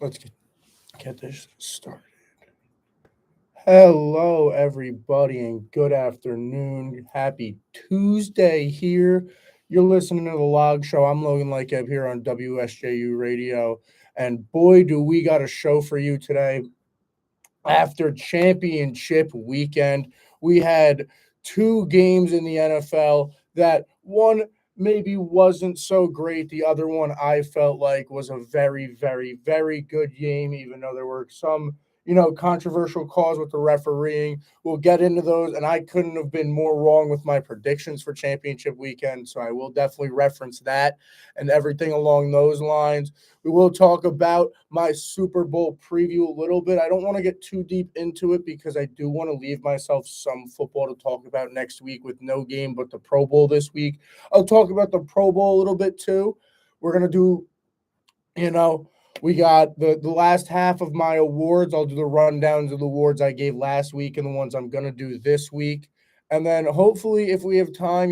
Let's get this started. Hello, everybody, and good afternoon. Happy Tuesday here. You're listening to The Log Show. I'm Logan Lightcap here on WSJU Radio. And boy, do we got a show for you today. After championship weekend, we had two games in the NFL that one maybe wasn't so great. The other one I felt like was a very, very, very good game, even though there were some, controversial calls with the refereeing. We'll get into those, and I couldn't have been more wrong with my predictions for championship weekend. So I will definitely reference that and everything along those lines. We will talk about my Super Bowl preview a little bit. I don't want to get too deep into it because I do want to leave myself some football to talk about next week with no game but the Pro Bowl this week. I'll talk about the Pro Bowl a little bit too. We're going to do, we got the last half of my awards. I'll do the rundowns of the awards I gave last week and the ones I'm going to do this week. And then hopefully, if we have time,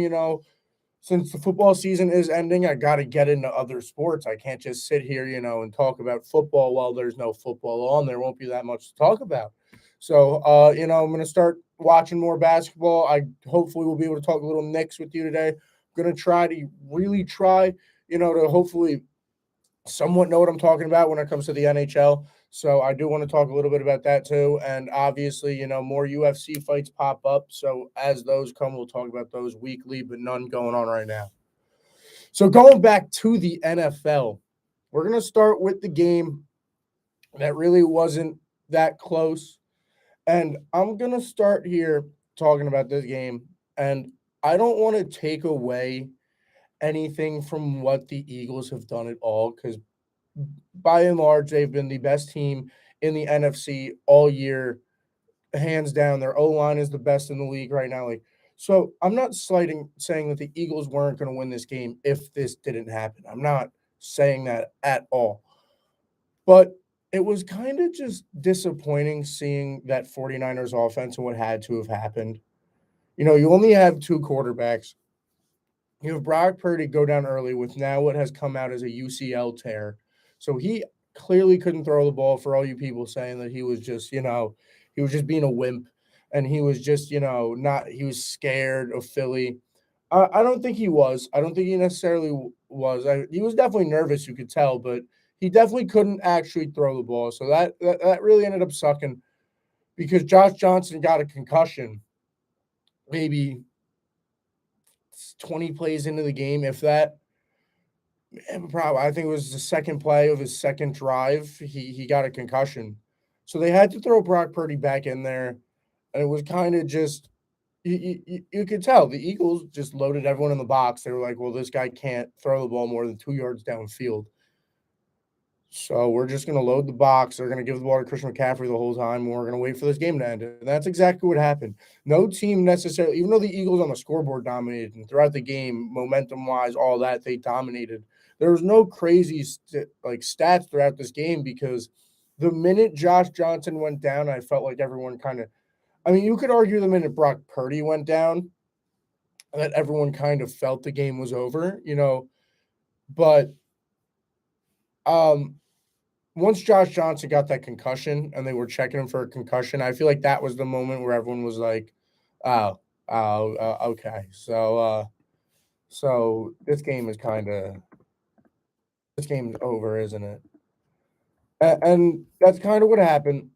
since the football season is ending, I got to get into other sports. I can't just sit here, and talk about football while there's no football on. There won't be that much to talk about. So, I'm going to start watching more basketball. I hopefully will be able to talk a little Knicks with you today. I'm going to really try, to hopefully somewhat know what I'm talking about when it comes to the NHL. So I do want to talk a little bit about that too. And obviously, more UFC fights pop up. So as those come, we'll talk about those weekly, but none going on right now. So going back to the NFL, we're going to start with the game that really wasn't that close. And I'm going to start here talking about this game. And I don't want to take away anything from what the Eagles have done at all because by and large, they've been the best team in the NFC all year, hands down. Their O line is the best in the league right now. So I'm not saying that the Eagles weren't going to win this game if this didn't happen. I'm not saying that at all. But it was kind of just disappointing seeing that 49ers offense and what had to have happened. You only have two quarterbacks. You have Brock Purdy go down early with now what has come out as a UCL tear. So he clearly couldn't throw the ball for all you people saying that he was just, he was just being a wimp and he was just, he was scared of Philly. I don't think he was. I don't think he necessarily was. He was definitely nervous, you could tell, but he definitely couldn't actually throw the ball. So that really ended up sucking because Josh Johnson got a concussion maybe 20 plays into the game, if that. And probably, I think it was the second play of his second drive. He got a concussion, so they had to throw Brock Purdy back in there, and it was kind of just you could tell the Eagles just loaded everyone in the box. They were like, "Well, this guy can't throw the ball more than 2 yards downfield, so we're just going to load the box. They're going to give the ball to Christian McCaffrey the whole time. And we're going to wait for this game to end." And that's exactly what happened. No team necessarily, even though the Eagles on the scoreboard dominated and throughout the game, momentum wise, all that they dominated. There was no crazy stats throughout this game because the minute Josh Johnson went down, I felt like everyone kind of. I mean, you could argue the minute Brock Purdy went down, that everyone kind of felt the game was over, but um once Josh Johnson got that concussion and they were checking him for a concussion, I feel like that was the moment where everyone was like, "Oh, okay, so this game's over, isn't it?" And that's kind of what happened,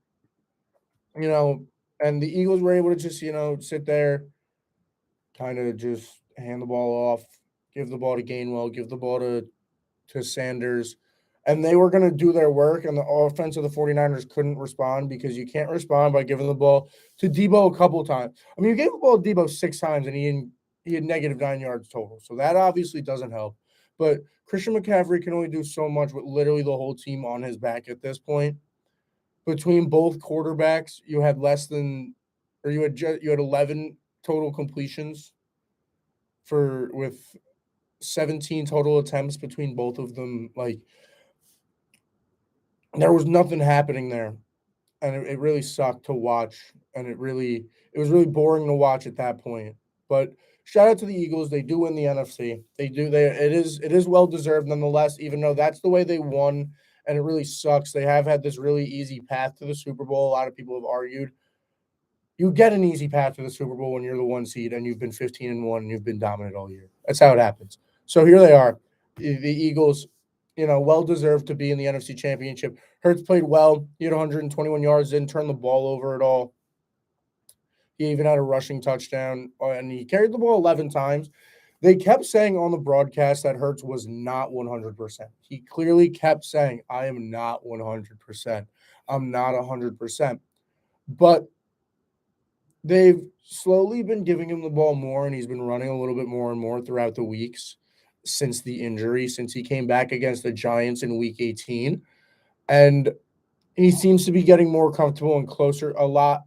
you know. And the Eagles were able to just sit there, kind of just hand the ball off, give the ball to Gainwell, give the ball to Sanders, and they were going to do their work, and the offense of the 49ers couldn't respond because you can't respond by giving the ball to Debo a couple of times. I mean, you gave the ball to Debo 6 times, and he had negative 9 yards total. So that obviously doesn't help. But Christian McCaffrey can only do so much with literally the whole team on his back at this point. Between both quarterbacks, you had you had 11 total completions with 17 total attempts between both of them. Like, there was nothing happening there, and it really sucked to watch, and it was really boring to watch at that point. But shout out to the Eagles. They do win the NFC. It is well deserved nonetheless, even though that's the way they won, and it really sucks. They have had this really easy path to the Super Bowl. A lot of people have argued you get an easy path to the Super Bowl when you're the 1 seed and you've been 15-1 and you've been dominant all year. That's how it happens. So here they are, the Eagles. Well deserved to be in the NFC Championship. Hurts played well. He had 121 yards, didn't turn the ball over at all. He even had a rushing touchdown, and he carried the ball 11 times. They kept saying on the broadcast that Hurts was not 100%. He clearly kept saying, I am not 100%. I'm not 100%. But they've slowly been giving him the ball more, and he's been running a little bit more and more throughout the weeks since the injury, since he came back against the Giants in week 18. And he seems to be getting more comfortable and closer, a lot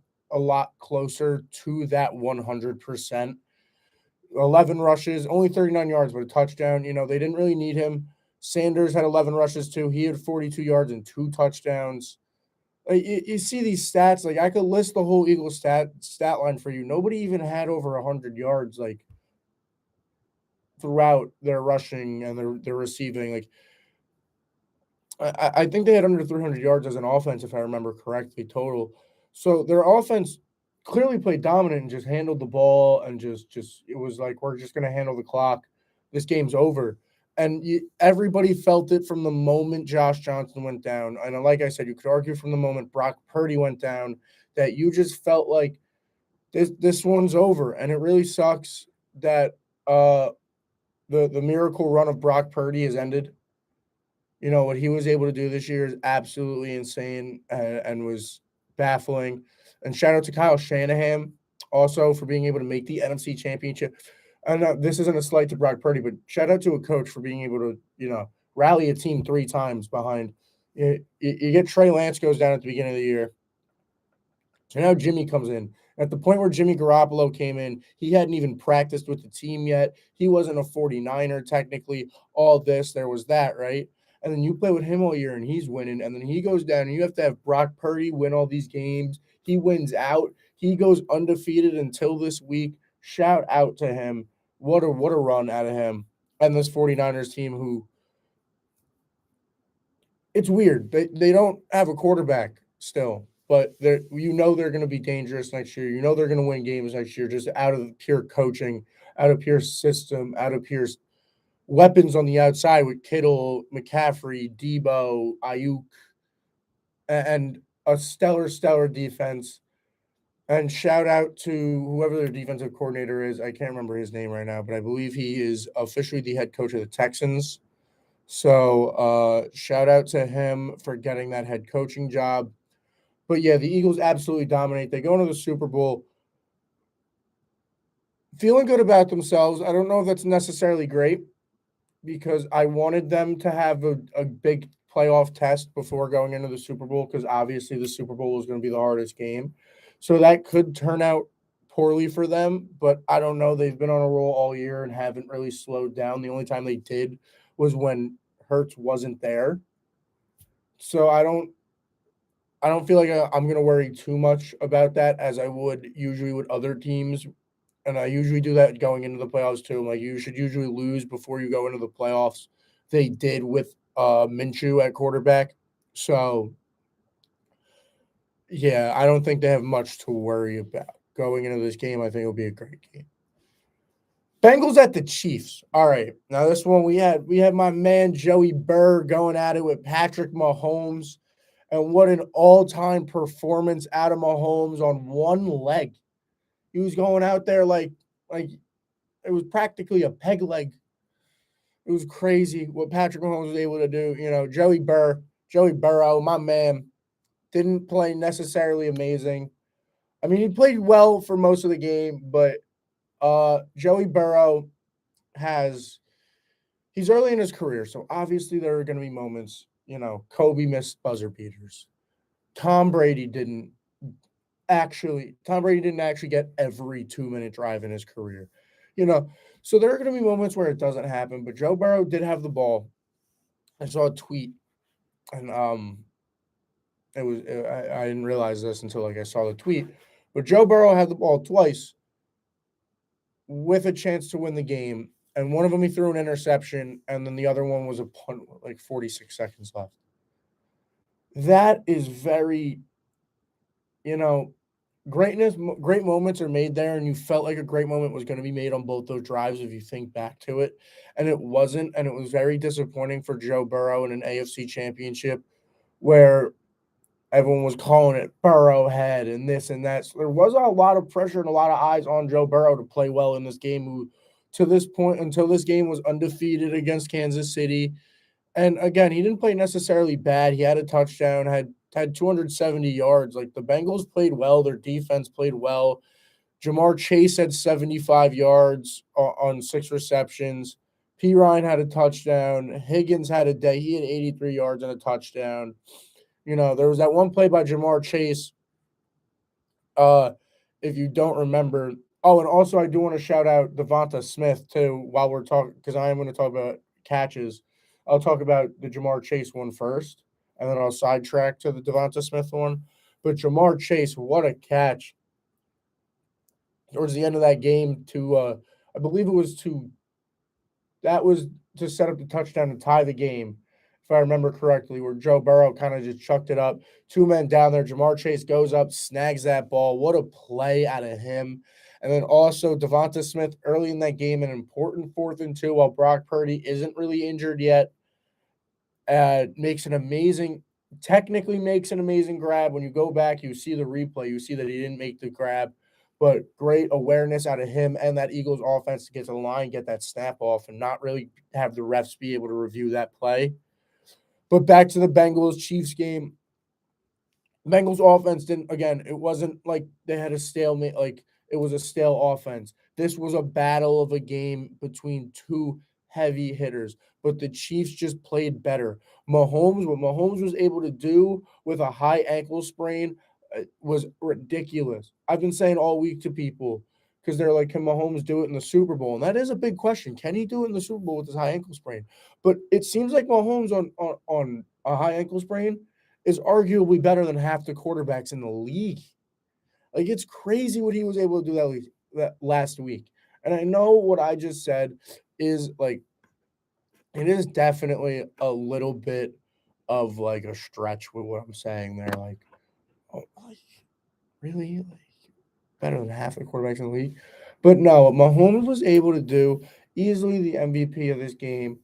closer to that 100%. 11 rushes, only 39 yards, but a touchdown. They didn't really need him. Sanders had 11 rushes too. He had 42 yards and 2 touchdowns. You see these stats, like, I could list the whole Eagles stat line for you. Nobody even had over 100 yards, like, throughout their rushing and their receiving. Like, I think they had under 300 yards as an offense, if I remember correctly, total. So their offense clearly played dominant and just handled the ball, and just it was like, we're just going to handle the clock. This game's over. And everybody felt it from the moment Josh Johnson went down. And like I said, you could argue from the moment Brock Purdy went down that you just felt like this one's over. And it really sucks that the miracle run of Brock Purdy has ended. What he was able to do this year is absolutely insane, and was baffling. And shout out to Kyle Shanahan also for being able to make the NFC Championship. And this isn't a slight to Brock Purdy, but shout out to a coach for being able to, rally a team 3 times behind. You get Trey Lance goes down at the beginning of the year. So now Jimmy comes in. At the point where Jimmy Garoppolo came in, he hadn't even practiced with the team yet. He wasn't a 49er technically. All this, there was that, right? And then you play with him all year and he's winning. And then he goes down and you have to have Brock Purdy win all these games. He wins out. He goes undefeated until this week. Shout out to him. What a run out of him. And this 49ers team, who, it's weird. They don't have a quarterback still, but they're going to be dangerous next year. They're going to win games next year, just out of pure coaching, out of pure system, out of pure weapons on the outside with Kittle, McCaffrey, Debo, Ayuk, and a stellar defense. And shout out to whoever their defensive coordinator is. I can't remember his name right now, but I believe he is officially the head coach of the Texans. So shout out to him for getting that head coaching job. But yeah, the Eagles absolutely dominate. They go into the Super Bowl feeling good about themselves. I don't know if that's necessarily great, because I wanted them to have a big playoff test before going into the Super Bowl, because obviously the Super Bowl is going to be the hardest game. So that could turn out poorly for them, but I don't know. They've been on a roll all year and haven't really slowed down. The only time they did was when Hurts wasn't there. So I don't feel like I'm going to worry too much about that, as I would usually with other teams. And I usually do that going into the playoffs too. Like, you should usually lose before you go into the playoffs. They did with Minshew at quarterback. So, yeah, I don't think they have much to worry about going into this game. I think it'll be a great game. Bengals at the Chiefs. All right. Now this one we had my man Joey Burr going at it with Patrick Mahomes. And what an all-time performance out of Mahomes on one leg. He was going out there like it was practically a peg leg. It was crazy what Patrick Mahomes was able to do. Joey Burrow, my man, didn't play necessarily amazing. I mean, he played well for most of the game, but Joey Burrow has he's early in his career, so obviously there are going to be moments. Kobe missed buzzer beaters. Tom Brady didn't Tom Brady didn't actually get every 2-minute drive in his career. You know, so there are going to be moments where it doesn't happen. But Joe Burrow did have the ball. I saw a tweet, and I didn't realize this until like I saw the tweet. But Joe Burrow had the ball twice with a chance to win the game, and one of them he threw an interception, and then the other one was a punt, like 46 seconds left. That is very, you know, great moments are made there, and you felt like a great moment was going to be made on both those drives if you think back to it, and it wasn't, and it was very disappointing for Joe Burrow in an AFC championship where everyone was calling it Burrowhead and this and that. So there was a lot of pressure and a lot of eyes on Joe Burrow to play well in this game, who to this point, until this game, was undefeated against Kansas City. And again, he didn't play necessarily bad. He had a touchdown, had 270 yards. Like, the Bengals played well, their defense played well. Jamar Chase had 75 yards on 6 receptions. P. Ryan had a touchdown. Higgins had a day. He had 83 yards and a touchdown. There was that one play by Jamar Chase. If you don't remember. Oh, and also I do want to shout out Devonta Smith too while we're talking, because I am going to talk about catches. I'll talk about the Jamar Chase one first, and then I'll sidetrack to the Devonta Smith one. But Jamar Chase, what a catch towards the end of that game I believe it was to set up the touchdown to tie the game, if I remember correctly, where Joe Burrow kind of just chucked it up. 2 men down there. Jamar Chase goes up, snags that ball. What a play out of him. And then also Devonta Smith early in that game, an important 4th and 2 while Brock Purdy isn't really injured yet. Technically makes an amazing grab. When you go back, you see the replay, you see that he didn't make the grab, but great awareness out of him and that Eagles offense to get to the line, get that snap off, and not really have the refs be able to review that play. But back to the Bengals-Chiefs game. Bengals offense it wasn't like they had a stalemate, like it was a stale offense. This was a battle of a game between two heavy hitters, but the Chiefs just played better. What Mahomes was able to do with a high ankle sprain was ridiculous. I've been saying all week to people, because they're like, can Mahomes do it in the Super Bowl? And that is a big question. Can he do it in the Super Bowl with his high ankle sprain? But it seems like Mahomes on a high ankle sprain is arguably better than half the quarterbacks in the league. Like, it's crazy what he was able to do that last week. And I know what I just said is like, it is definitely a little bit of like a stretch with what I'm saying there. Like, oh, like really? Like, better than half the quarterbacks in the league? But no, what Mahomes was able to do, easily the MVP of this game.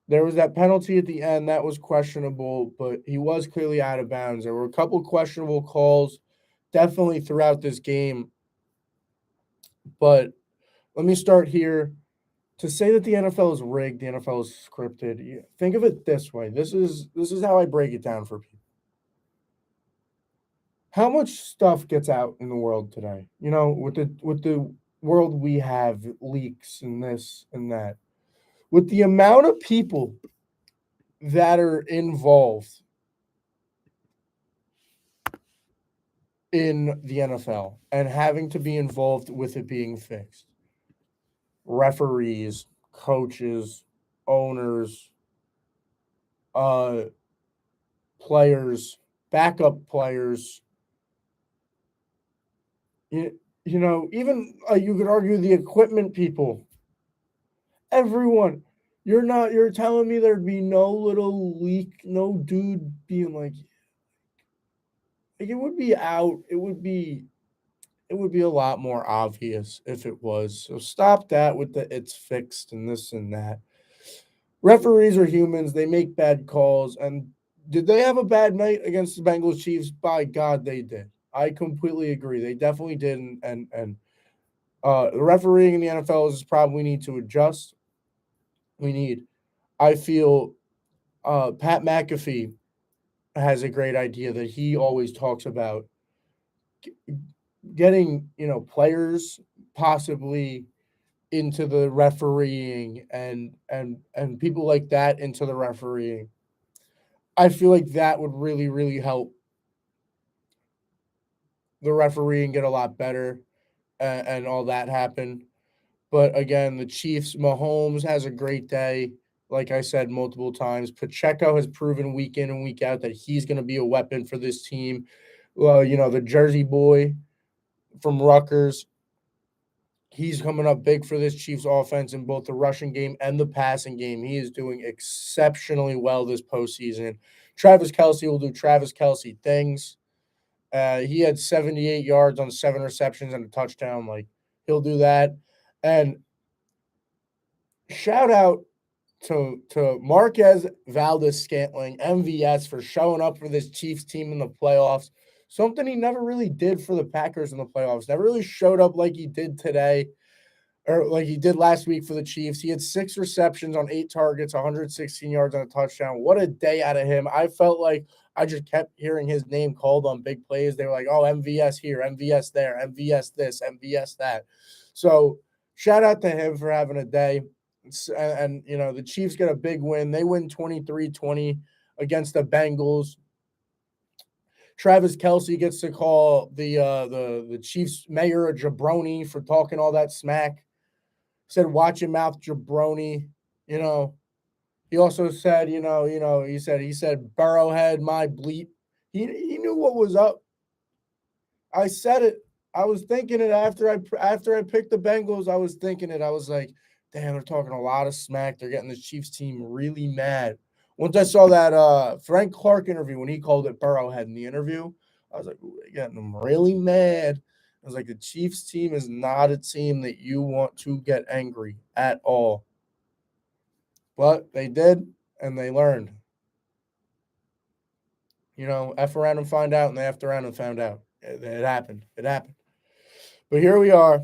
There was that penalty at the end that was questionable, but he was clearly out of bounds. There were a couple questionable calls definitely throughout this game. But let me start here. To say that the NFL is rigged, the NFL is scripted, think of it this way. This is how I break it down for people. How much stuff gets out in the world today? With the world we have, leaks and this and that. With the amount of people that are involved in the NFL and having to be involved with it being fixed. Referees, coaches, owners, players, backup players. Even you could argue the equipment people. Everyone. You're telling me there'd be no little leak, no dude being like it would be out. It would be a lot more obvious if it was. So stop that with the it's fixed and this and that. Referees are humans. They make bad calls. And did they have a bad night against the Bengals Chiefs? By God, they did. I completely agree. They definitely did. And the refereeing in the NFL is probably need to adjust. We need. I feel Pat McAfee has a great idea that he always talks about getting, players possibly into the refereeing and people like that into the refereeing. I feel like that would really, really help the refereeing get a lot better and all that happen. But again, the Chiefs, Mahomes has a great day. Like I said multiple times, Pacheco has proven week in and week out that he's going to be a weapon for this team. The Jersey boy from Rutgers, he's coming up big for this Chiefs offense in both the rushing game and the passing game. He is doing exceptionally well this postseason. Travis Kelce will do Travis Kelce things. He had 78 yards on 7 receptions and a touchdown. Like, he'll do that. And shout out to Marquez Valdez Scantling, MVS, for showing up for this Chiefs team in the playoffs. Something he never really did for the Packers in the playoffs. Never really showed up like he did today or like he did last week for the Chiefs. He had 6 receptions on 8 targets, 116 yards on a touchdown. What a day out of him. I felt like I just kept hearing his name called on big plays. They were like, oh, MVS here, MVS there, MVS this, MVS that. So shout out to him for having a day. And the Chiefs get a big win. They win 23-20 against the Bengals. Travis Kelce gets to call the Chiefs mayor a jabroni for talking all that smack. Said, "Watch your mouth, jabroni." You know, he also said, he said, "Burrowhead, my bleep." He knew what was up. I said it. I was thinking it after I picked the Bengals. I was thinking it. I was like, damn, they're talking a lot of smack. They're getting the Chiefs team really mad. Once I saw that Frank Clark interview when he called it Burrowhead in the interview, I was like, ooh, they're getting them really mad. I was like, the Chiefs team is not a team that you want to get angry at all. But they did, and they learned. F around and find out, and they effed around and found out. It happened. It happened. But here we are,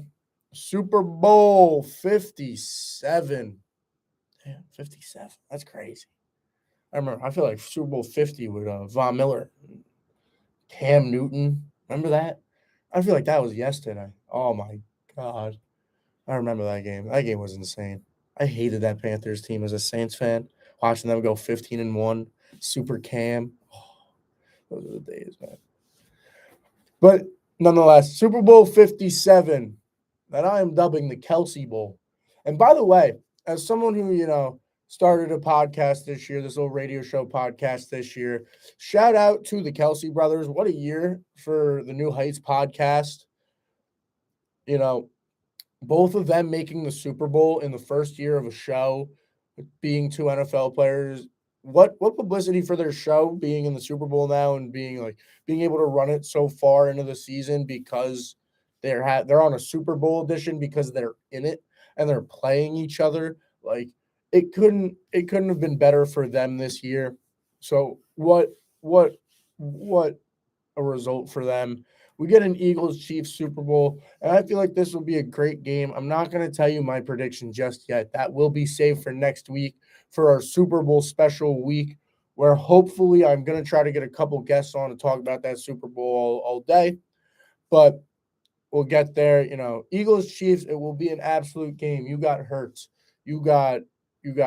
Super Bowl 57. Damn, 57. That's crazy. I feel like Super Bowl 50 with Von Miller, Cam Newton. Remember that? I feel like that was yesterday. Oh my God. I remember that game. That game was insane. I hated that Panthers team as a Saints fan. Watching them go 15-1. Super Cam. Oh, those are the days, man. But nonetheless, Super Bowl 57 that I am dubbing the Kelsey Bowl. And by the way, as someone who, started a podcast this year, this little radio show podcast this year, shout out to the Kelsey brothers. What a year for the New Heights podcast. You know, both of them making the Super Bowl in the first year of a show, being two NFL players. What publicity for their show being in the Super Bowl now and being able to run it so far into the season because they're on a Super Bowl edition because they're in it and they're playing each other. Like, it couldn't have been better for them this year. So what a result for them. We get an Eagles Chiefs Super Bowl, and I feel like this will be a great game. I'm not going to tell you my prediction just yet. That will be saved for next week for our Super Bowl special week, where hopefully I'm going to try to get a couple guests on to talk about that Super Bowl all day. But we'll get there. Eagles Chiefs. It will be an absolute game. You got Hurts. You got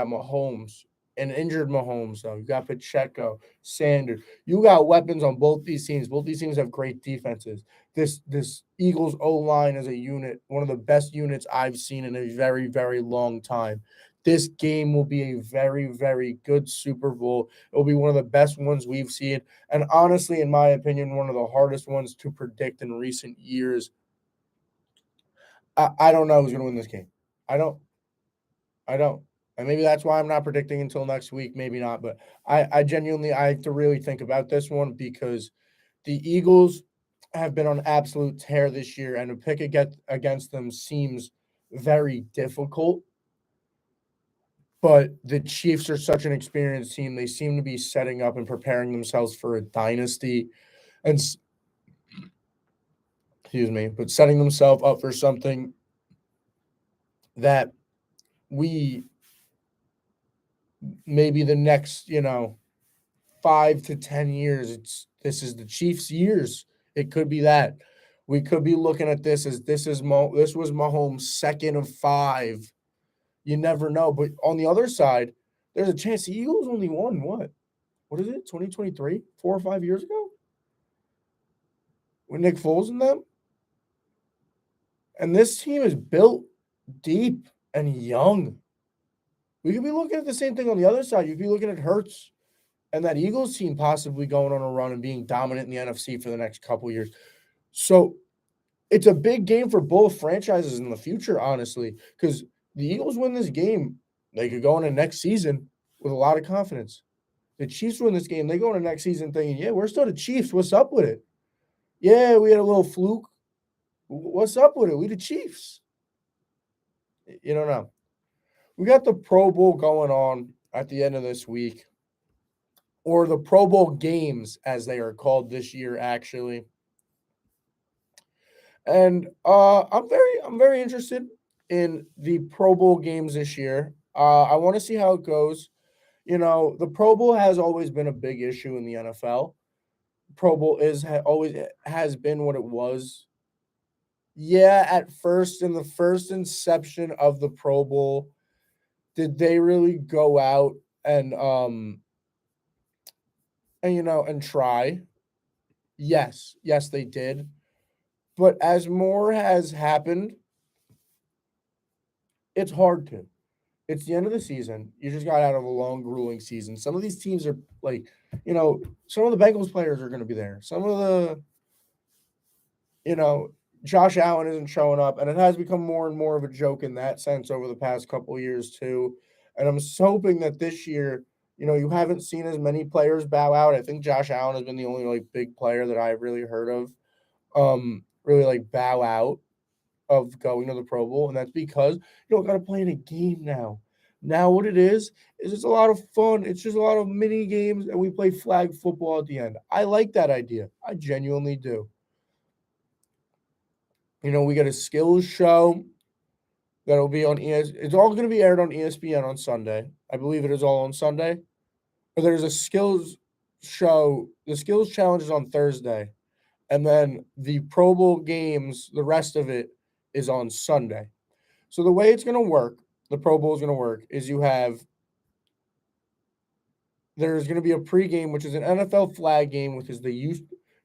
Mahomes, an injured Mahomes though. You got Pacheco, Sanders. You got weapons on both these teams. Both these teams have great defenses. This Eagles O line is a unit, one of the best units I've seen in a very very long time. This game will be a very, very good Super Bowl. It will be one of the best ones we've seen. And honestly, in my opinion, one of the hardest ones to predict in recent years. I don't know who's going to win this game. I don't. I don't. And maybe that's why I'm not predicting until next week. Maybe not. But I genuinely, I have to really think about this one because the Eagles have been on absolute tear this year, and to pick against them seems very difficult. But the Chiefs are such an experienced team. They seem to be setting up and preparing themselves for a dynasty. And excuse me, but setting themselves up for something that we maybe the next, 5 to 10 years, this is the Chiefs' years. It could be that. We could be looking at this as this was Mahomes' second of five. You never know. But on the other side, there's a chance the Eagles only won what? What is it? 2023? 4 or 5 years ago? With Nick Foles and them? And this team is built deep and young. We could be looking at the same thing on the other side. You could be looking at Hurts and that Eagles team possibly going on a run and being dominant in the NFC for the next couple years. So it's a big game for both franchises in the future, honestly, because the Eagles win this game, they could go into next season with a lot of confidence. The Chiefs win this game, they go into next season thinking, yeah, we're still the Chiefs. What's up with it? Yeah, we had a little fluke. What's up with it? We the Chiefs. You don't know. We got the Pro Bowl going on at the end of this week, or the Pro Bowl games, as they are called this year, actually. And I'm very interested in the Pro Bowl games this year. I want to see how it goes. The Pro Bowl has always been a big issue in the NFL. Pro Bowl always has been what it was. Yeah, at first, in the first inception of the Pro Bowl, did they really go out and try? Yes, yes, they did. But as more has happened, it's hard to. It's the end of the season. You just got out of a long, grueling season. Some of these teams are like, some of the Bengals players are going to be there. Some of you know, Josh Allen isn't showing up, and it has become more and more of a joke in that sense over the past couple of years too. And I'm just hoping that this year, you haven't seen as many players bow out. I think Josh Allen has been the only like big player that I've really heard of, really like bow out of going to the Pro Bowl, and that's because you don't got to play in a game now. Now, what it is it's a lot of fun. It's just a lot of mini games, and we play flag football at the end. I like that idea. I genuinely do. We got a skills show that'll be on ES. It's all going to be aired on ESPN on Sunday. I believe it is all on Sunday. But there's a skills show. The skills challenge is on Thursday, and then the Pro Bowl games, the rest of it is on Sunday. So the way it's going to work, the Pro Bowl is going to work, is there's going to be a pregame, which is an NFL flag game, which is the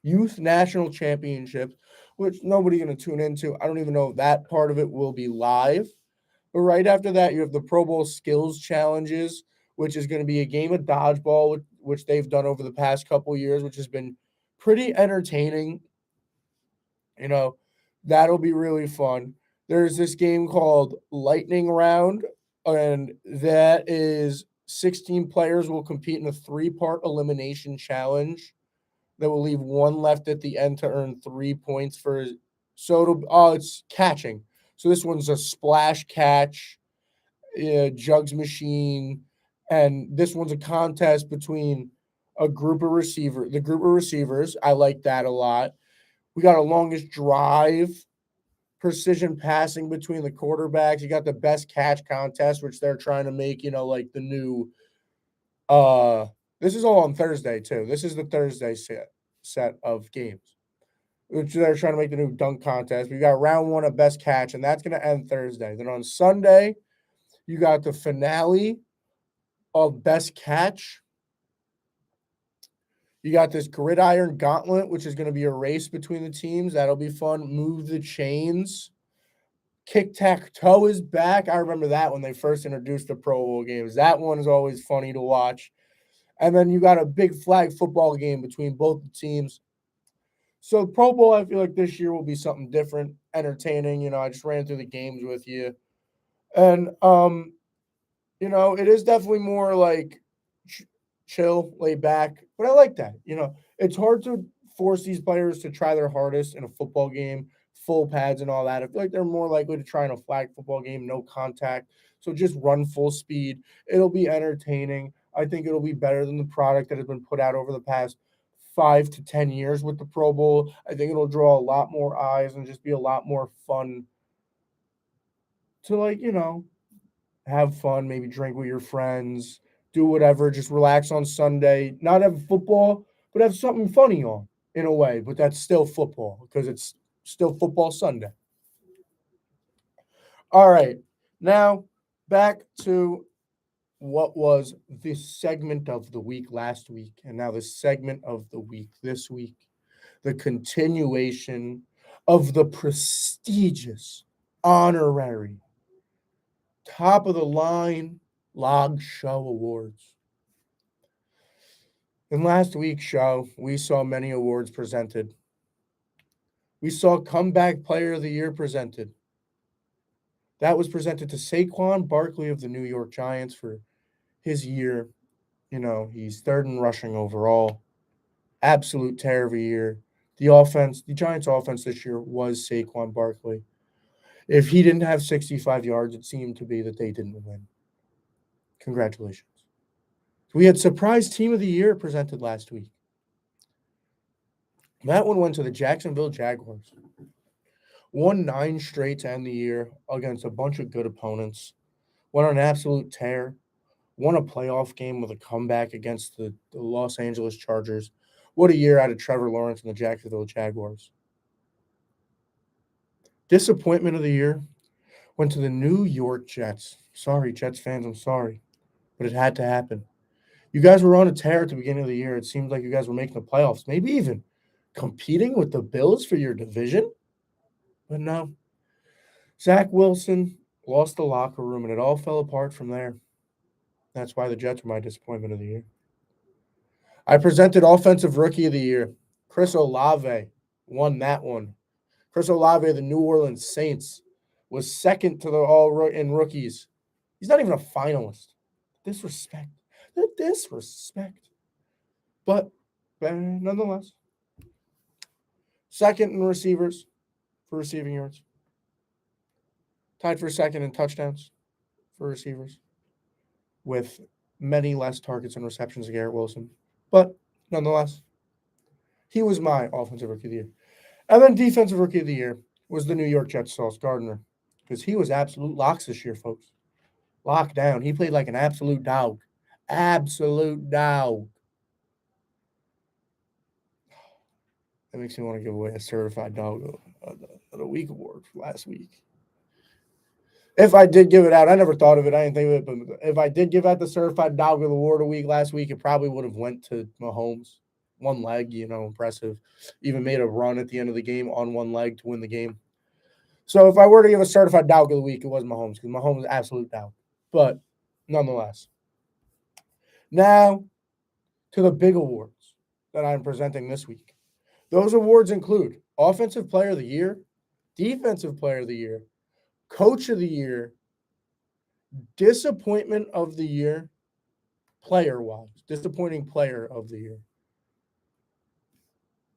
youth national championships, which nobody's going to tune into. I don't even know if that part of it will be live. But right after that, you have the Pro Bowl skills challenges, which is going to be a game of dodgeball, which they've done over the past couple years, which has been pretty entertaining. You know, that'll be really fun. There's this game called Lightning Round, and that is 16 players will compete in a three-part elimination challenge that will leave one left at the end to earn 3 points for. So it's catching. So this one's a splash catch, jugs machine, and this one's a contest between the group of receivers. I like that a lot. We got a longest drive, precision passing between the quarterbacks. You got the best catch contest, which they're trying to make, like the new this is all on Thursday too. This is the Thursday set of games, which they're trying to make the new dunk contest. We got round one of best catch, and that's gonna end Thursday. Then on Sunday, you got the finale of best catch. You got this gridiron gauntlet, which is going to be a race between the teams. That'll be fun. Move the chains. Kick tack toe is back. I remember that when they first introduced the Pro Bowl games. That one is always funny to watch. And then you got a big flag football game between both the teams. So Pro Bowl, I feel like this year will be something different, entertaining. I just ran through the games with you. And it is definitely more like chill, laid back, but I like that. It's hard to force these players to try their hardest in a football game, full pads and all that. I feel like they're more likely to try in a flag football game, no contact. So just run full speed. It'll be entertaining. I think it'll be better than the product that has been put out over the past 5 to 10 years with the Pro Bowl. I think it'll draw a lot more eyes and just be a lot more fun to have fun, maybe drink with your friends, do whatever, just relax on Sunday, not have football, but have something funny on in a way, but that's still football because it's still football Sunday. All right. Now back to what was this segment of the week last week, and now the segment of the week this week, the continuation of the prestigious, honorary, top of the line Log Show Awards. In last week's show, we saw many awards presented. We saw Comeback Player of the Year presented. That was presented to Saquon Barkley of the New York Giants for his year. You know, he's third in rushing overall. Absolute tear of a year. The Giants' offense this year was Saquon Barkley. If he didn't have 65 yards, it seemed to be that they didn't win. Congratulations. We had Surprise Team of the Year presented last week. That one went to the Jacksonville Jaguars. Won 9 straight to end the year against a bunch of good opponents. Went on an absolute tear. Won a playoff game with a comeback against the Los Angeles Chargers. What a year out of Trevor Lawrence and the Jacksonville Jaguars. Disappointment of the year went to the New York Jets. Sorry, Jets fans, I'm sorry. But it had to happen. You guys were on a tear at the beginning of the year. It seemed like you guys were making the playoffs, maybe even competing with the Bills for your division. But no. Zach Wilson lost the locker room, and it all fell apart from there. That's why the Jets were my disappointment of the year. I presented Offensive Rookie of the Year. Chris Olave won that one. Chris Olave of the New Orleans Saints was second to the all-in rookies. He's not even a finalist. Disrespect. The disrespect. But nonetheless, second in receivers for receiving yards. Tied for second in touchdowns for receivers with many less targets and receptions than Garrett Wilson. But nonetheless, he was my Offensive Rookie of the Year. And then Defensive Rookie of the Year was the New York Jets' Sauce Gardner because he was absolute locks this year, folks. Locked down. He played like an absolute dog. Absolute dog. That makes me want to give away a Certified Dog of the Week award for last week. If I did give it out, I never thought of it. I didn't think of it, but if I did give out the Certified Dog of the Award a week last week, it probably would have went to Mahomes. One leg, impressive. Even made a run at the end of the game on one leg to win the game. So if I were to give a Certified Dog of the Week, it was Mahomes because Mahomes is absolute dog. But nonetheless. Now to the big awards that I'm presenting this week. Those awards include Offensive Player of the Year, Defensive Player of the Year, Coach of the Year, Disappointment of the Year, player-wise, Disappointing Player of the Year,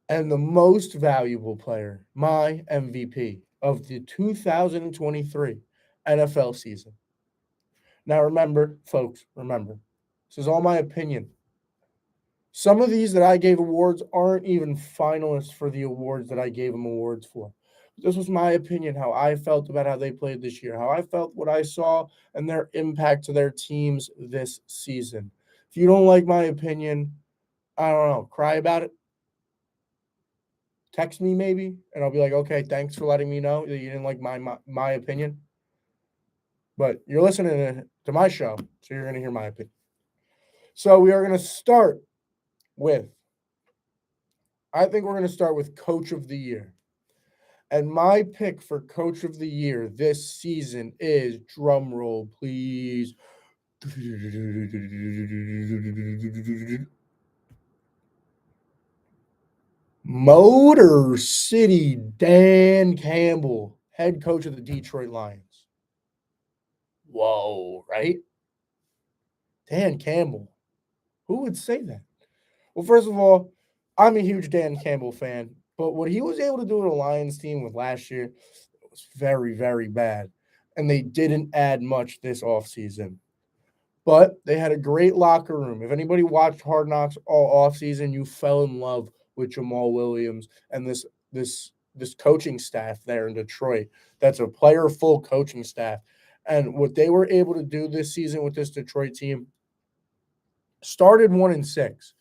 and the Most Valuable Player, my MVP of the 2023 NFL season. Now remember, folks, this is all my opinion. Some of these that I gave awards aren't even finalists for the awards that I gave them awards for. This was my opinion, how I felt about how they played this year, how I felt what I saw and their impact to their teams this season. If you don't like my opinion, I don't know, cry about it. Text me maybe, and I'll be like, okay, thanks for letting me know that you didn't like my opinion. But you're listening to my show, so you're going to hear my opinion. So we are going to start with, I think we're going to start with Coach of the Year. And my pick for Coach of the Year this season is, drum roll, please. Motor City Dan Campbell, head coach of the Detroit Lions. Whoa, right? Dan Campbell. Who would say that? Well, first of all, I'm a huge Dan Campbell fan, but what he was able to do with a Lions team with last year was very, very bad. And they didn't add much this offseason. But they had a great locker room. If anybody watched Hard Knocks all offseason, you fell in love with Jamal Williams and this coaching staff there in Detroit. That's a player-full coaching staff. And what they were able to do this season with this Detroit team, started 1-6.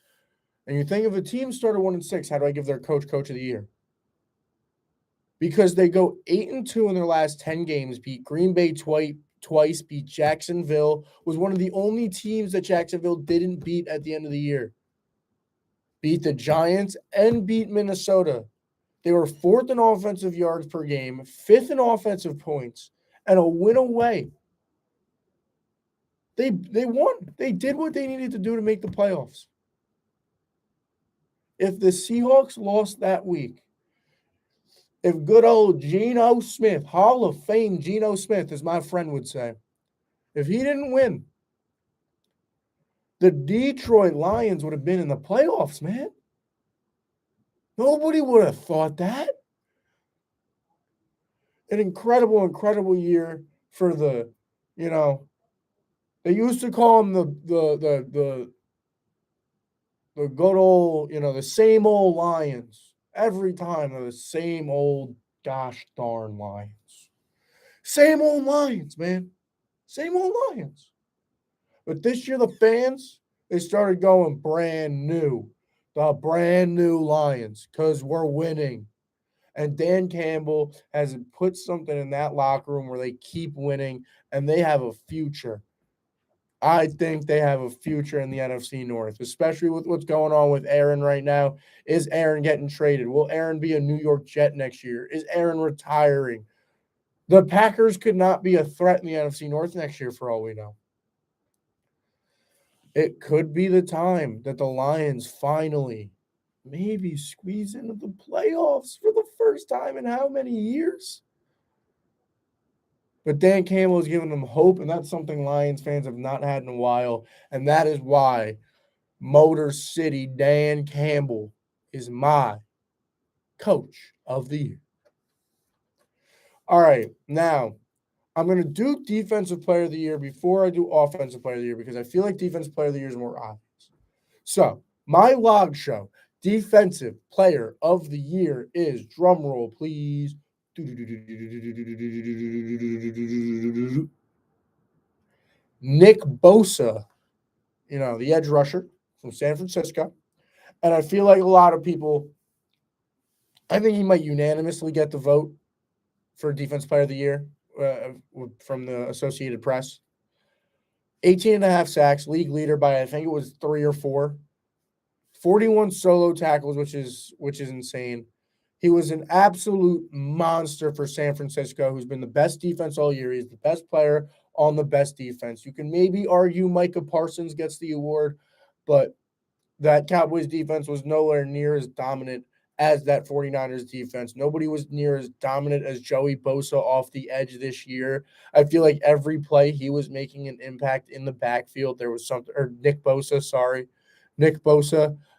And you think if a team started 1-6, how do I give their coach of the year? Because they go 8-2 in their last 10 games, beat Green Bay twice, beat Jacksonville, was one of the only teams that Jacksonville didn't beat at the end of the year. Beat the Giants and beat Minnesota. They were 4th in offensive yards per game, 5th in offensive points, and a win away. They won. They did what they needed to do to make the playoffs. If the Seahawks lost that week, if good old Geno Smith, Hall of Fame Geno Smith, as my friend would say, if he didn't win, the Detroit Lions would have been in the playoffs, man. Nobody would have thought that. An incredible year for the, they used to call them the good old, the same old Lions. Every time they're the same old gosh darn Lions. Same old Lions, man. Same old Lions. But this year, the fans, they started going brand new. The brand new Lions, because we're winning. And Dan Campbell has put something in that locker room where they keep winning, and they have a future. I think they have a future in the NFC North, especially with what's going on with Aaron right now. Is Aaron getting traded? Will Aaron be a New York Jet next year? Is Aaron retiring? The Packers could not be a threat in the NFC North next year for all we know. It could be the time that the Lions finally maybe squeeze into the playoffs for the first time in how many years? But Dan Campbell is giving them hope, and that's something Lions fans have not had in a while. And that is why Motor City Dan Campbell is my coach of the year. All right, now I'm going to do defensive player of the year before I do offensive player of the year because I feel like defensive player of the year is more obvious. So, my log show defensive player of the year is, drum roll please, Nick Bosa, the edge rusher from San Francisco. And I feel like a lot of people, I think he might unanimously get the vote for defense player of the year from the Associated Press. 18 and a half sacks, league leader by I think it was 3 or 4. 41 solo tackles, which is insane. He was an absolute monster for San Francisco, who's been the best defense all year. He's the best player on the best defense. You can maybe argue Micah Parsons gets the award, but that Cowboys defense was nowhere near as dominant as that 49ers defense. Nobody was near as dominant as Joey Bosa off the edge this year. I feel like every play he was making an impact in the backfield. There was something, or Nick Bosa.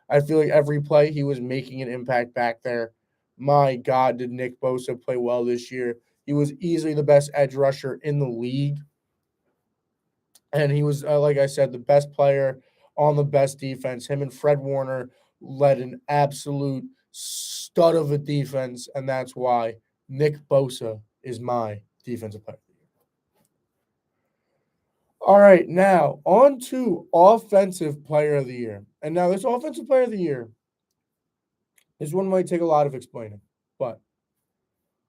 I feel like every play he was making an impact back there. My God, did Nick Bosa play well this year? He was easily the best edge rusher in the league. And he was, like I said, the best player on the best defense. Him and Fred Warner led an absolute stud of a defense, and that's why Nick Bosa is my defensive player. All right, now on to offensive player of the year. And now this offensive player of the year, this one might take a lot of explaining, but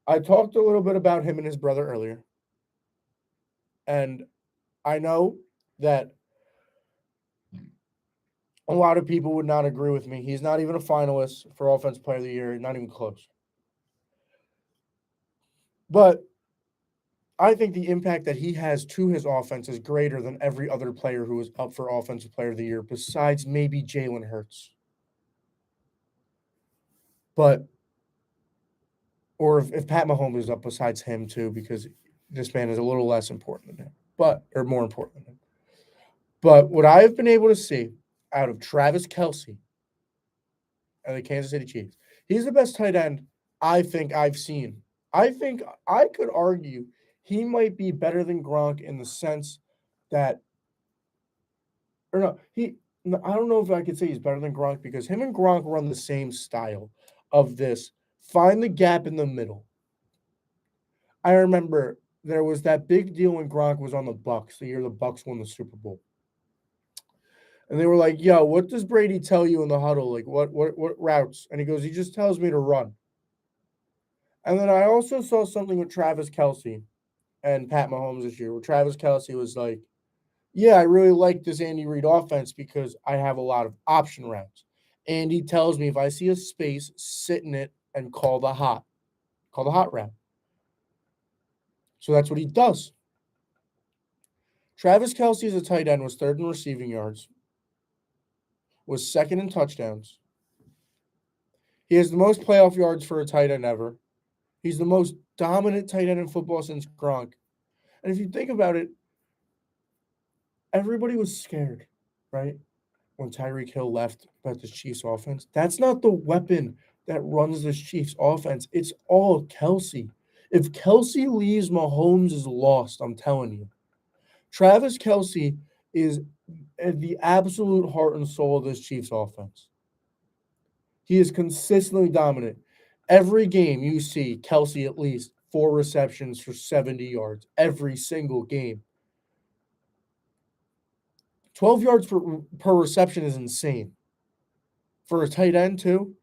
I talked a little bit about him and his brother earlier. And I know that a lot of people would not agree with me. He's not even a finalist for Offensive Player of the Year, not even close. But I think the impact that he has to his offense is greater than every other player who is up for Offensive Player of the Year, besides maybe Jalen Hurts. But, or if Pat Mahomes is up besides him too, because this man is a little less important than him, or more important than him. But what I have been able to see out of Travis Kelce and the Kansas City Chiefs, he's the best tight end I think I've seen. I think I could argue he might be better than Gronk in the sense that, I don't know if I could say he's better than Gronk because him and Gronk run the same style of this. Find the gap in the middle. I remember there was that big deal when Gronk was on the Bucs, the year the Bucs won the Super Bowl. And they were like, "Yo, what does Brady tell you in the huddle? Like, what routes?" And he goes, "He just tells me to run." And then I also saw something with Travis Kelsey and Pat Mahomes this year, where Travis Kelsey was like, "Yeah, I really like this Andy Reid offense because I have a lot of option routes. Andy tells me if I see a space, sit in it and call the hot route." So that's what he does. Travis Kelsey as a tight end was third in receiving yards, was second in touchdowns. He has the most playoff yards for a tight end ever. He's the most dominant tight end in football since Gronk. And if you think about it, everybody was scared, right? When Tyreek Hill left about this Chiefs offense. That's not the weapon that runs this Chiefs offense. It's all Kelsey. If Kelsey leaves, Mahomes is lost. I'm telling you. Travis Kelsey is at the absolute heart and soul of this Chiefs offense. He is consistently dominant. Every game you see Kelsey at least 4 receptions for 70 yards. Every single game. 12 yards per reception is insane. For a tight end, too.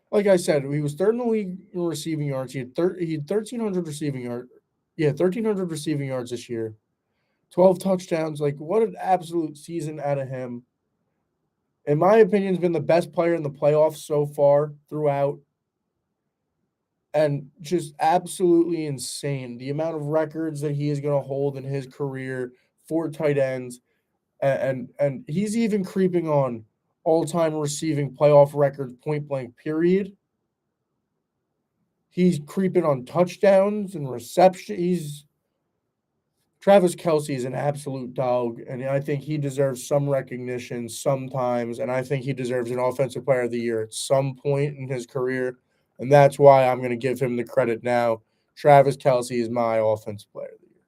Like I said, he was third in the league in receiving yards. He had 1,300 receiving yards. Yeah, 1,300 receiving yards this year. 12 touchdowns. Like, what an absolute season out of him. In my opinion, has been the best player in the playoffs so far throughout. And just absolutely insane. The amount of records that he is going to hold in his career for tight ends. And he's even creeping on all-time receiving playoff records, point blank, period. He's creeping on touchdowns and reception. Travis Kelsey is an absolute dog, and I think he deserves some recognition sometimes, and I think he deserves an Offensive Player of the Year at some point in his career, and that's why I'm going to give him the credit now. Travis Kelsey is my Offensive Player of the Year.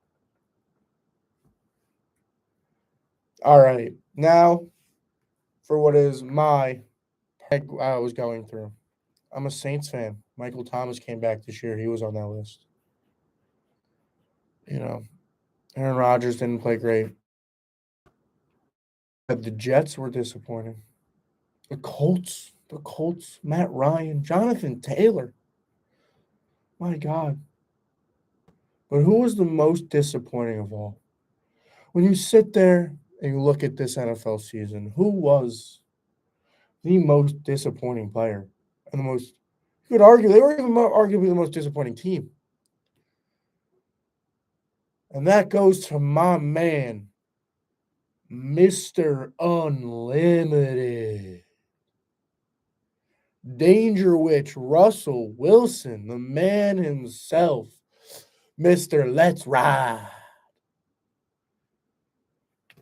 All right, now for what is my I was going through. I'm a Saints fan. Michael Thomas came back this year. He was on that list. You know, Aaron Rodgers didn't play great. But the Jets were disappointing. The Colts, Matt Ryan, Jonathan Taylor. My God. But who was the most disappointing of all? When you sit there and you look at this NFL season, who was the most disappointing player? And you could argue, they were even arguably the most disappointing team. And that goes to my man, Mr. Unlimited. Danger Witch Russell Wilson, the man himself, Mr. Let's Ride.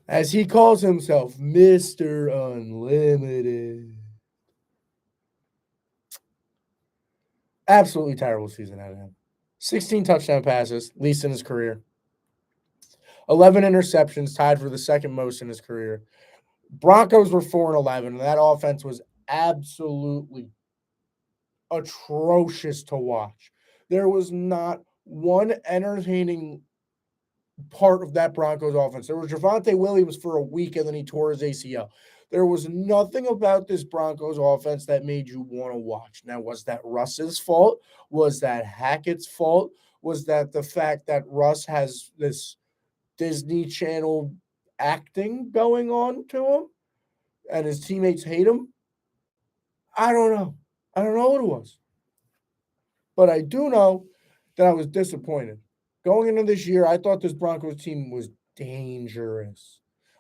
As he calls himself, Mr. Unlimited. Absolutely terrible season out of him. 16 touchdown passes, least in his career. 11 interceptions, tied for the second most in his career. Broncos were 4-11, and that offense was absolutely atrocious to watch. There was not one entertaining part of that Broncos offense. There was Javonte Williams for a week, and then he tore his ACL. There was nothing about this Broncos offense that made you want to watch. Now, was that Russ's fault? Was that Hackett's fault? Was that the fact that Russ has this Disney Channel acting going on to him and his teammates hate him? I don't know. I don't know what it was. But I do know that I was disappointed. Going into this year, I thought this Broncos team was dangerous.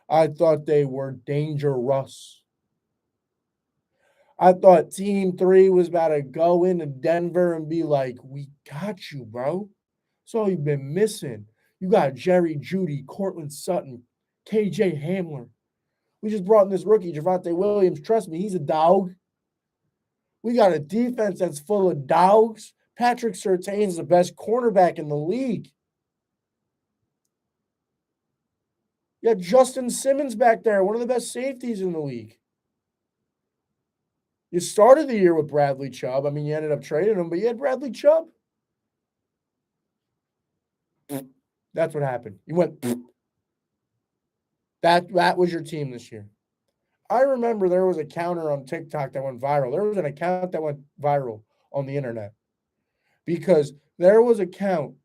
I thought they were dangerous. I thought Team 3 was about to go into Denver and be like, we got you, bro. That's all you've been missing. You got Jerry Jeudy, Cortland Sutton, KJ Hamler. We just brought in this rookie, Javonte Williams. Trust me, he's a dog. We got a defense that's full of dogs. Patrick Surtain's the best cornerback in the league. You got Justin Simmons back there, one of the best safeties in the league. You started the year with Bradley Chubb. I mean, you ended up trading him, but you had Bradley Chubb. That's what happened. You went. That was your team this year. I remember there was a counter on TikTok that went viral. There was an account that went viral on the internet because there was a count.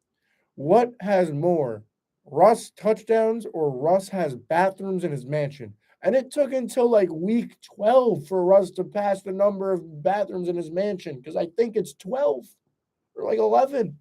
What has more, Russ touchdowns or Russ has bathrooms in his mansion? And it took until like week 12 for Russ to pass the number of bathrooms in his mansion because I think it's 12 or like 11.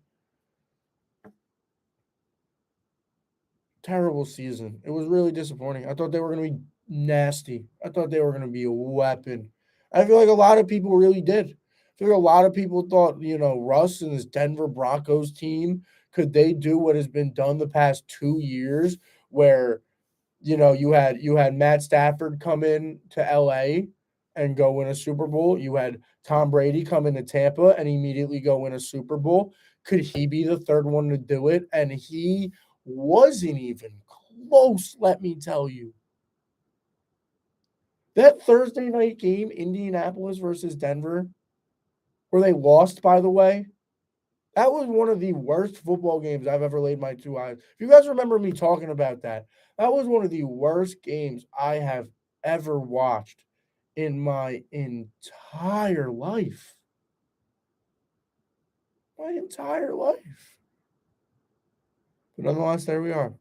Terrible season. It was really disappointing. I thought they were going to be nasty. I thought they were going to be a weapon. I feel like a lot of people really did. I feel like a lot of people thought, Russ and this Denver Broncos team, could they do what has been done the past 2 years where, you had Matt Stafford come in to LA and go win a Super Bowl. You had Tom Brady come into Tampa and immediately go win a Super Bowl. Could he be the third one to do it? And he wasn't even close, let me tell you. That Thursday night game, Indianapolis versus Denver, where they lost, by the way, that was one of the worst football games I've ever laid my two eyes. If you guys remember me talking about that, that was one of the worst games I have ever watched in my entire life. My entire life. But nonetheless, there we are.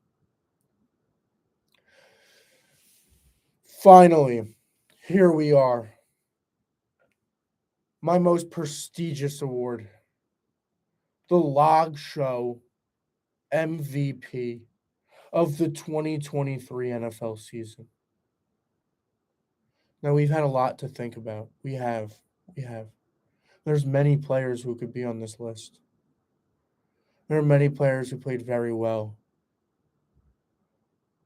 Finally, here we are. My most prestigious award, the Log Show MVP of the 2023 NFL season. Now, we've had a lot to think about. We have. There's many players who could be on this list. There are many players who played very well.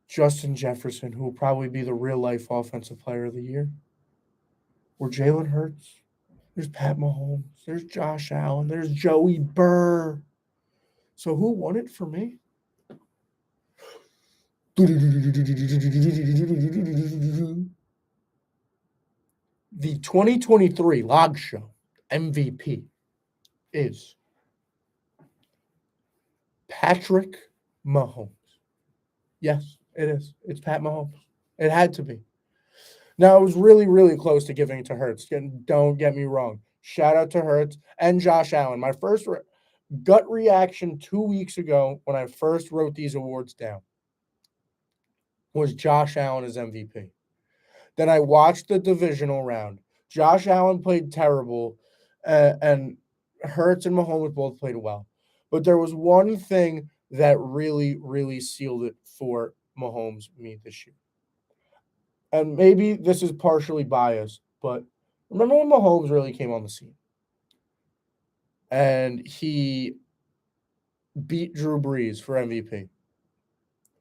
Justin Jefferson, who will probably be the real-life offensive player of the year. Or Jalen Hurts. There's Pat Mahomes. There's Josh Allen. There's Joey Burr. So who won it for me? The 2023 Log Show MVP is Patrick Mahomes. Yes, it is. It's Pat Mahomes. It had to be. Now, it was really, really close to giving it to Hurts. Don't get me wrong. Shout out to Hurts and Josh Allen. My first gut reaction 2 weeks ago when I first wrote these awards down was Josh Allen as MVP. Then I watched the divisional round. Josh Allen played terrible, and Hurts and Mahomes both played well. But there was one thing that really, really sealed it for Mahomes me this year. And maybe this is partially biased, but remember when Mahomes really came on the scene? And he beat Drew Brees for MVP.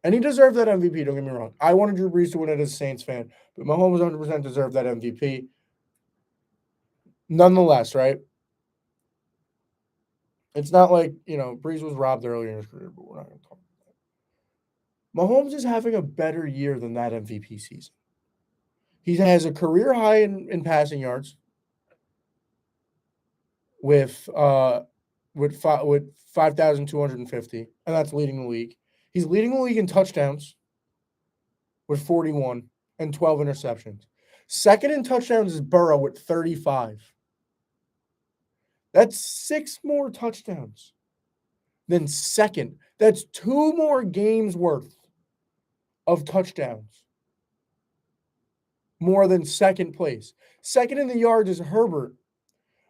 And he deserved that MVP, don't get me wrong. I wanted Drew Brees to win it as a Saints fan, but Mahomes 100% deserved that MVP. Nonetheless, right? It's not like, Brees was robbed earlier in his career, but we're not going to talk about that. Mahomes is having a better year than that MVP season. He has a career high in passing yards with 5,250, and that's leading the league. He's leading the league in touchdowns with 41 and 12 interceptions. Second in touchdowns is Burrow with 35. That's 6 more touchdowns than second. That's 2 more games worth of touchdowns. More than second place. Second in the yards is Herbert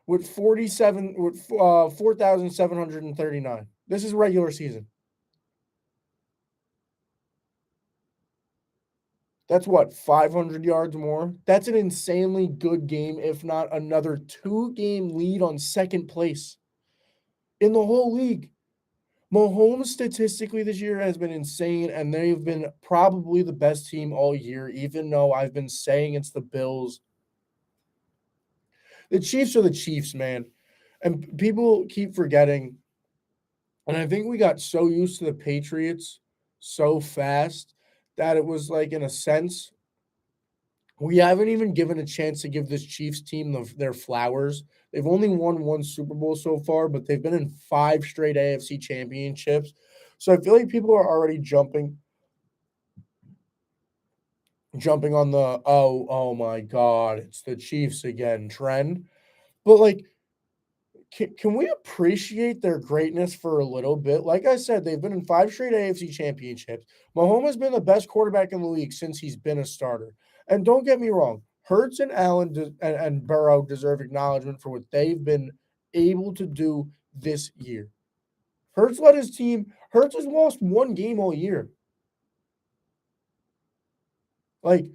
with 4,739. This is regular season. That's what, 500 yards more? That's an insanely good game, if not another 2-game lead on second place in the whole league. Mahomes statistically this year has been insane, and they've been probably the best team all year, even though I've been saying it's the Bills. The Chiefs are the Chiefs, man. And people keep forgetting. And I think we got so used to the Patriots so fast that it was like, in a sense, we haven't even given a chance to give this Chiefs team their flowers. They've only won 1 Super Bowl so far, but they've been in 5 straight AFC championships. So I feel like people are already jumping jumping on the oh my god, it's the Chiefs again trend. But like, can we appreciate their greatness for a little bit? Like I said, they've been in 5 straight AFC championships. Mahomes has been the best quarterback in the league since he's been a starter. And don't get me wrong, Hurts and Allen and Burrow deserve acknowledgement for what they've been able to do this year. Hurts led his team. Hurts has lost one game all year. Like,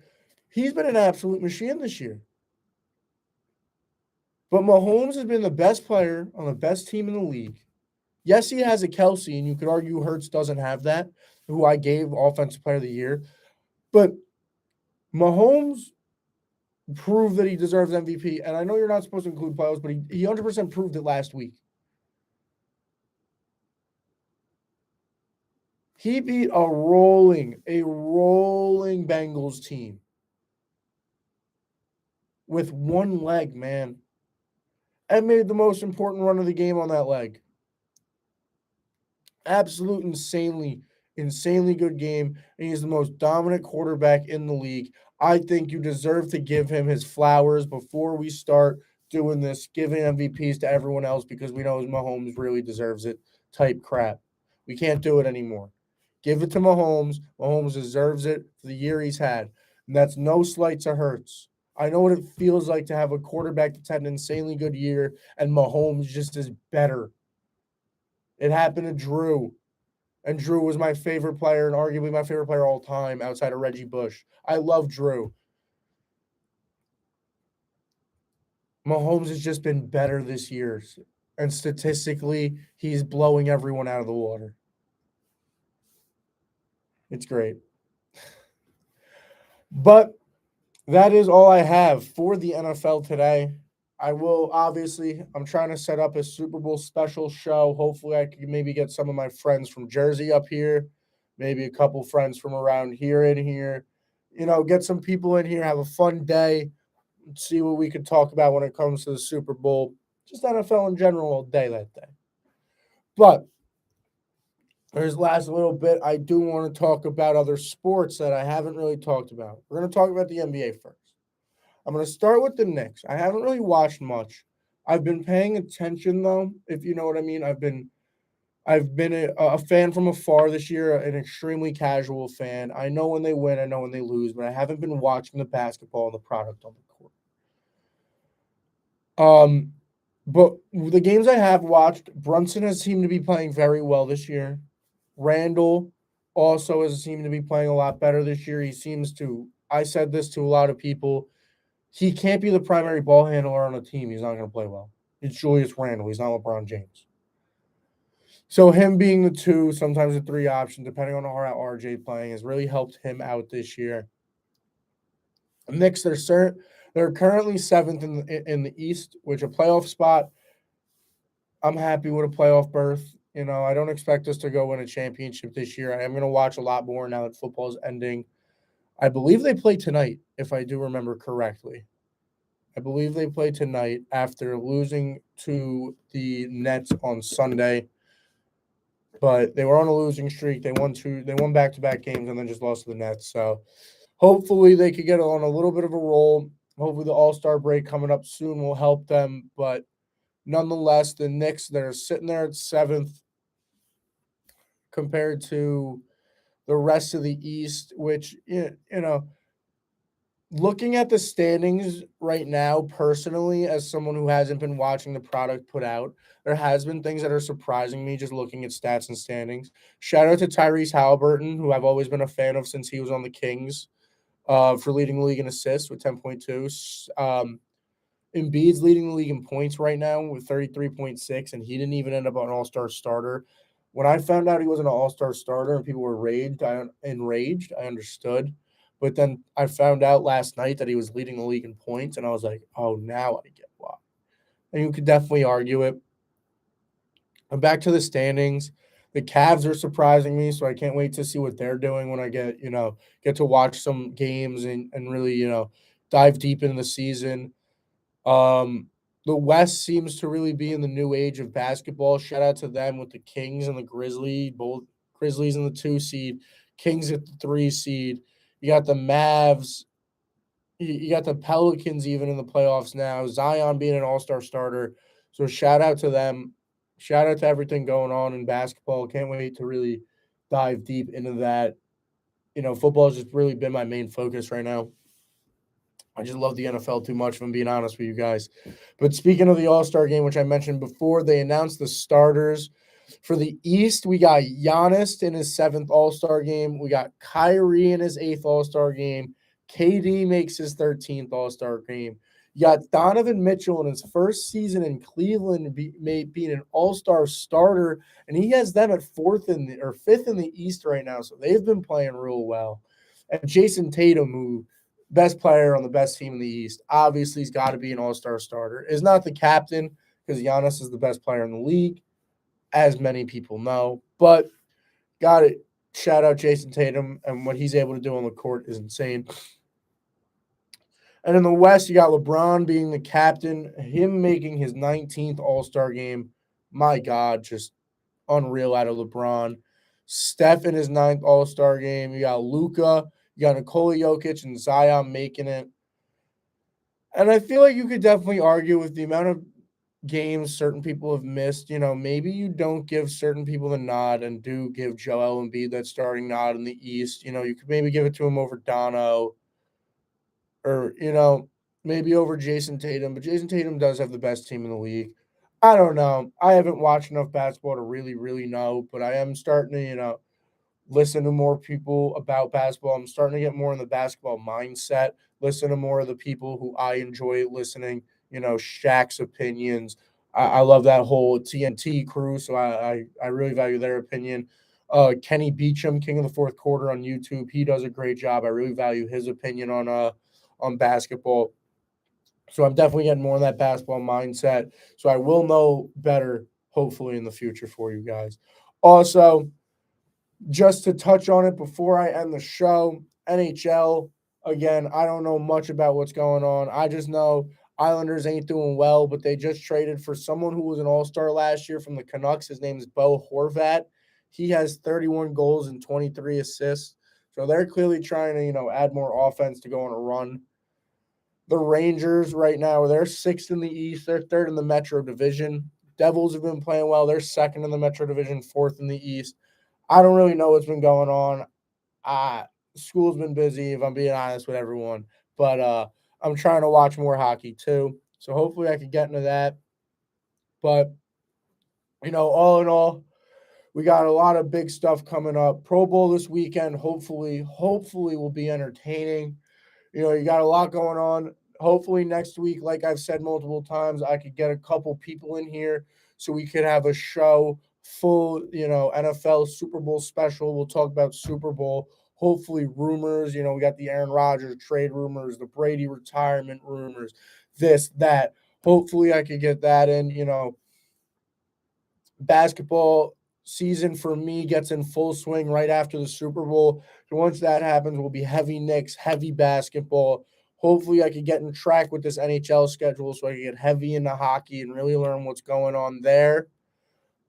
he's been an absolute machine this year. But Mahomes has been the best player on the best team in the league. Yes, he has a Kelsey, and you could argue Hurts doesn't have that, who I gave Offensive Player of the Year. But Mahomes proved that he deserves MVP. And I know you're not supposed to include playoffs, but he 100% proved it last week. He beat a rolling Bengals team with one leg, man, and made the most important run of the game on that leg. Absolute insanely good game. And he's the most dominant quarterback in the league. I think you deserve to give him his flowers before we start doing this, giving MVPs to everyone else because we know Mahomes really deserves it type crap. We can't do it anymore. Give it to Mahomes. Mahomes deserves it for the year he's had. And that's no slight to Hurts. I know what it feels like to have a quarterback that's had an insanely good year and Mahomes just is better. It happened to Drew. And Drew was my favorite player and arguably my favorite player all time outside of Reggie Bush. I love Drew. Mahomes has just been better this year. And statistically, he's blowing everyone out of the water. It's great. But that is all I have for the NFL today. I will obviously, I'm trying to set up a Super Bowl special show. Hopefully, I can maybe get some of my friends from Jersey up here, maybe a couple friends from around here in here. Get some people in here, have a fun day, see what we could talk about when it comes to the Super Bowl, just NFL in general all day that day. But there's last little bit. I do want to talk about other sports that I haven't really talked about. We're going to talk about the NBA first. I'm going to start with the Knicks. I haven't really watched much. I've been paying attention though, if you know what I mean. I've been a fan from afar this year, an extremely casual fan. I know when they win, I know when they lose, but I haven't been watching the basketball and the product on the court. But the games I have watched, Brunson has seemed to be playing very well this year. Randall also has seemed to be playing a lot better this year. He seems to. I said this to a lot of people. He can't be the primary ball handler on a team. He's not going to play well. It's Julius Randle. He's not LeBron James. So him being the 2, sometimes the 3 option, depending on how RJ playing, has really helped him out this year. The Knicks, they're currently 7th in the East, which a playoff spot. I'm happy with a playoff berth. I don't expect us to go win a championship this year. I am going to watch a lot more now that football is ending. I believe they play tonight, if I do remember correctly. I believe they play tonight after losing to the Nets on Sunday. But they were on a losing streak. They won back-to-back games and then just lost to the Nets. So hopefully they could get on a little bit of a roll. Hopefully the All-Star break coming up soon will help them. But nonetheless, the Knicks, they're sitting there at 7th compared to the rest of the East, which, looking at the standings right now, personally, as someone who hasn't been watching the product put out, there has been things that are surprising me just looking at stats and standings. Shout out to Tyrese Halliburton, who I've always been a fan of since he was on the Kings, for leading the league in assists with 10.2. Embiid's leading the league in points right now with 33.6, and he didn't even end up an all-star starter. When I found out he wasn't an all-star starter and people were enraged, I understood. But then I found out last night that he was leading the league in points, and I was like, oh, now I get why. And you could definitely argue it. And back to the standings. The Cavs are surprising me, so I can't wait to see what they're doing when I get to watch some games and really, dive deep into the season. The West seems to really be in the new age of basketball. Shout out to them with the Kings and the Grizzlies, both Grizzlies in the 2 seed, Kings at the 3 seed. You got the Mavs. You got the Pelicans even in the playoffs now. Zion being an all-star starter. So shout out to them. Shout out to everything going on in basketball. Can't wait to really dive deep into that. Football has just really been my main focus right now. I just love the NFL too much, if I'm being honest with you guys. But speaking of the All-Star game, which I mentioned before, they announced the starters. For the East, we got Giannis in his 7th All-Star game. We got Kyrie in his 8th All-Star game. KD makes his 13th All-Star game. You got Donovan Mitchell in his first season in Cleveland being an All-Star starter, and he has them at 5th in the East right now. So they've been playing real well. And Jason Tatum, who best player on the best team in the East. Obviously, he's got to be an all-star starter. Is not the captain because Giannis is the best player in the league, as many people know. But got it. Shout out Jason Tatum, and what he's able to do on the court is insane. And in the West, you got LeBron being the captain, him making his 19th All-Star game. My God, just unreal out of LeBron. Steph in his 9th All-Star game. You got Luka. You got Nikola Jokic and Zion making it. And I feel like you could definitely argue with the amount of games certain people have missed. Maybe you don't give certain people the nod and do give Joel Embiid that starting nod in the East. You could maybe give it to him over Dono or, maybe over Jason Tatum. But Jason Tatum does have the best team in the league. I don't know. I haven't watched enough basketball to really, really know, but I am starting to, listen to more people about basketball. I'm starting to get more in the basketball mindset, listen to more of the people who I enjoy listening, Shaq's opinions. I love that whole TNT crew, so I really value their opinion. Kenny Beecham, King of the Fourth Quarter on YouTube, he does a great job. I really value his opinion on basketball. So I'm definitely getting more in that basketball mindset. So I will know better, hopefully, in the future for you guys. Also, just to touch on it before I end the show, NHL, again, I don't know much about what's going on. I just know Islanders ain't doing well, but they just traded for someone who was an all-star last year from the Canucks. His name is Bo Horvat. He has 31 goals and 23 assists. So they're clearly trying to, add more offense to go on a run. The Rangers right now, they're 6th in the East. They're 3rd in the Metro Division. Devils have been playing well. They're 2nd in the Metro Division, 4th in the East. I don't really know what's been going on. School's been busy, if I'm being honest with everyone. But I'm trying to watch more hockey too. So hopefully I can get into that. But, all in all, we got a lot of big stuff coming up. Pro Bowl this weekend, hopefully will be entertaining. You got a lot going on. Hopefully next week, like I've said multiple times, I could get a couple people in here so we could have a show full, NFL Super Bowl special. We'll talk about Super Bowl. Hopefully rumors, we got the Aaron Rodgers trade rumors, the Brady retirement rumors, this, that. Hopefully I could get that in, basketball season for me gets in full swing right after the Super Bowl. And once that happens, we'll be heavy Knicks, heavy basketball. Hopefully, I could get in track with this NHL schedule so I can get heavy into hockey and really learn what's going on there.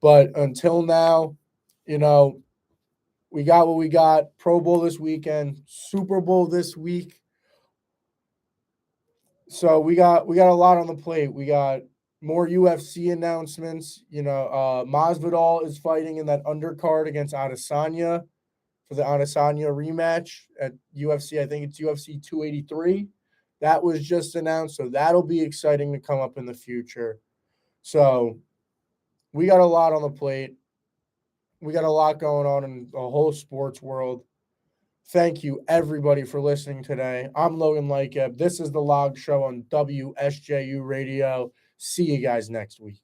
But until now, we got what we got. Pro Bowl this weekend, Super Bowl this week. So we got a lot on the plate. We got more UFC announcements. Masvidal is fighting in that undercard against Adesanya for the Adesanya rematch at UFC. I think it's UFC 283. That was just announced, so that'll be exciting to come up in the future. So we got a lot on the plate. We got a lot going on in the whole sports world. Thank you, everybody, for listening today. I'm Logan Lykeb. This is The Log Show on WSJU Radio. See you guys next week.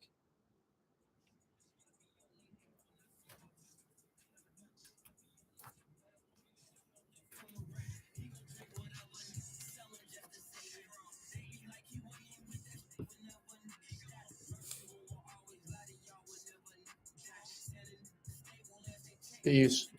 Peace.